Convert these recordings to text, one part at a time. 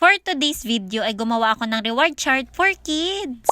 For today's video ay gumawa ako ng reward chart for kids.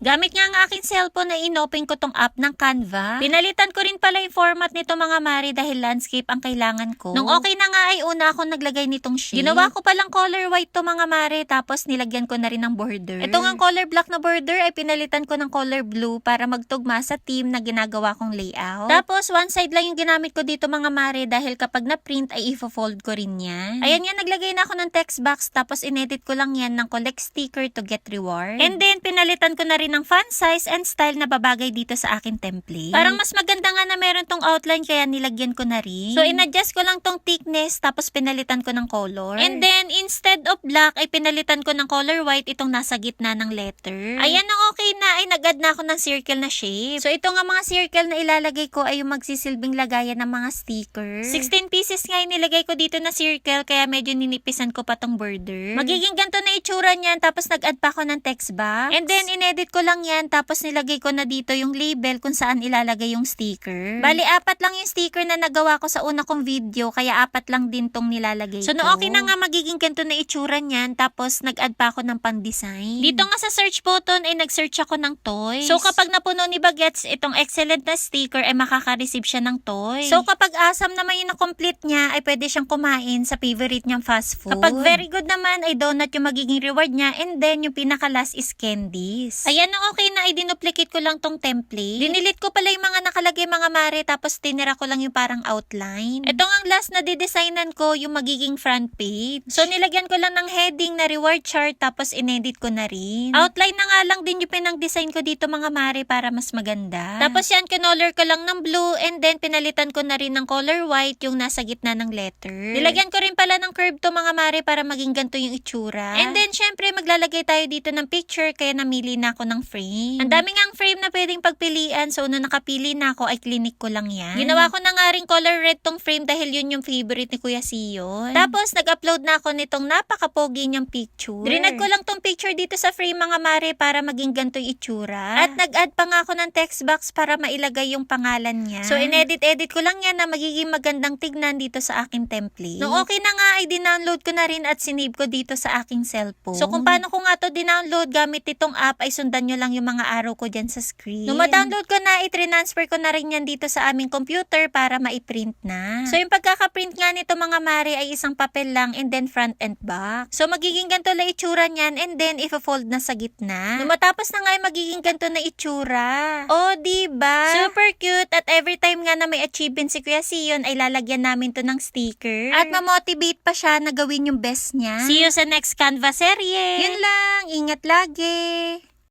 Gamit nga ang aking cellphone na inopen ko tong app ng Canva. Pinalitan ko rin pala yung format nito mga mari dahil landscape ang kailangan ko. Nung okay na nga ay una ako naglagay nitong shade. Ginawa ko palang color white to mga mari tapos nilagyan ko na rin ng border. Ito nga color black na border ay pinalitan ko ng color blue para magtugma sa theme na ginagawa kong layout. Tapos one side lang yung ginamit ko dito mga mari dahil kapag na-print ay ifo-fold ko rin yan. Ayan nga naglagay na ako ng text box tapos inedit ko lang yan ng collect sticker to get reward. And then pinalitan ko na rin ng font size and style na babagay dito sa aking template. Parang mas maganda nga na meron tong outline kaya nilagyan ko na rin. So inadjust ko lang tong thickness tapos pinalitan ko ng color. And then instead of black ay pinalitan ko ng color white itong nasa gitna ng letter. Ayan na okay na ay nag-add na ako ng circle na shape. So ito nga mga circle na ilalagay ko ay yung magsisilbing lagayan ng mga sticker. 16 pieces nga yung nilagay ko dito na circle kaya medyo ninipisan ko pa tong border. Magiging ganito na itsura niyan tapos nag-add pa ako ng text box. And then inedit ko lang yan tapos nilagay ko na dito yung label kung saan ilalagay yung sticker. Bali, 4 lang yung sticker na nagawa ko sa una kong video kaya 4 lang din tong nilalagay ko. So no okay na nga magiging ganito na itsura niyan tapos nag-add pa ako ng pan-design. Dito nga sa search button ay nag-search ako ng toys. So kapag napuno ni Bagets itong excellent na sticker ay makaka-receive siya ng toys. So kapag awesome naman yung na-complete niya ay pwede siyang kumain sa favorite niyang fast food. Kapag very good naman ay donut yung magiging reward niya and then yung pinaka-last is candies. Ayan na okay na ay dinuplicate ko lang tong template. Dinilit ko pala yung mga nakalagay mga mare tapos tinira ko lang yung parang outline. Ito ang last na didesignan ko yung magiging front page. So nilagyan ko lang ng heading na reward chart tapos inedit ko na rin. Outline na nga lang din yung pinang-design ko dito mga mare para mas maganda. Tapos yan kinolor ko lang ng blue and then pinalitan ko na rin ng color white yung nasa gitna ng letter. Nilagyan ko rin pala ng curve to mga mare para maging ganito yung itsura. And then syempre maglalagay tayo dito ng picture kaya namili na ako ng frame. Ang dami ngang frame na pwedeng pagpilian so nung nakapili na ako ay clinic ko lang yan. Ginawa ko na nga rin color red tong frame dahil yun yung favorite ni Kuya Sion. Tapos nag-upload na ako nitong napaka-pogi niyang picture. Drinag ko lang tong picture dito sa frame mga mare para maging ganito yung itsura. At nag-add pa nga ako ng text box para mailagay yung pangalan niya. So inedit-edit ko lang yan na magiging magandang tignan dito sa aking template. Nung okay na nga ay dinownload ko na rin at sinave ko dito sa aking cellphone. So kung paano ko nga to dinownload gamit itong app ay sundan nyo lang yung mga arrow ko dyan sa screen. Nung ma-download ko na, i-transfer ko na rin yan dito sa aming computer para ma-print na. So yung pagkaka-print nga nito mga mare ay isang papel lang and then front and back. So magiging ganito na itsura niyan and then i-fold na sa gitna. Nung matapos na nga ay magiging ganito na itsura. Oh, diba? Super cute at every time nga na may achievement si Kuya Sion ay lalagyan namin to ng sticker. At ma-motivate pa siya na gawin yung best niya. See you sa next Canva serye. Yun lang, ingat lagi.